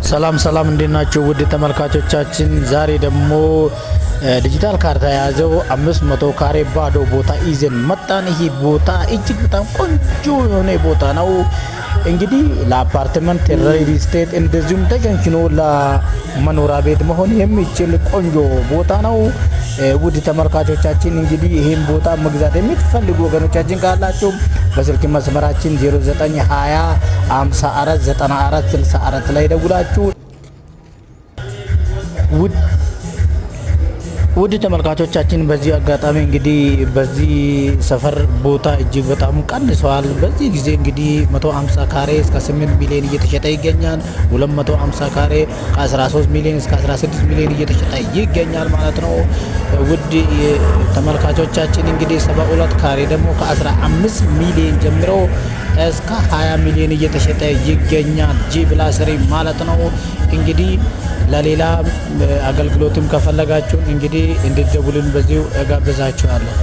ሰላም ሰላም እንዴናችሁ ውድ ተመልካቾቻችን ዛሬ ደግሞ ዲጂታል ካርታ የያዘው 500 ካሬ ባዶ ቦታ ይዘን መጣን። ይህ ቦታ እጅግ በጣም ቆንጆ የሆነ ቦታ ነው። እንግዲህ ለአፓርትመንት ሪል ስቴት እንደዚሁም ተጀንችኖ ለመኖሪያ ቤት መሆን የሚችል ቆንጆ ቦታ ነው። ውድ ተመልካቾቻችን እንግዲህ ይሄን ቦታ መግዛት የምትፈልጉ ወገኖቻችን ካላችሁ በስልክ መስመራችን 0920 54 94 64 ላይ ደውላችሁ ውድ ተመልካቾቻችን በዚህ አጋጣሚ እንግዲህ በዚህ ሰፈር ቦታ እጅግ በጣም ቀንሷል። በዚህ ጊዜ እንግዲህ 150 ካሬ እስከ 8 ሚሊዮን እየተሸጠ ይገኛል። 250 ካሬ ከ13 ሚሊዮን እስከ 16 ሚሊዮን እየተሸጠ ይገኛል ማለት ነው። ውድ ተመልካቾቻችን እንግዲህ 72 ካሬ ደግሞ ከ15 ሚሊዮን ጀምሮ እስከ 20 ሚሊዮን እየተሸጠ ይገኛል። ጂ+3 ማለት ነው። እንግዲህ ለሌላ አገልግሎትም ከፈለጋችሁ እንግዲህ እንድትደውሉን በዚሁ እጋብዛችኋለሁ።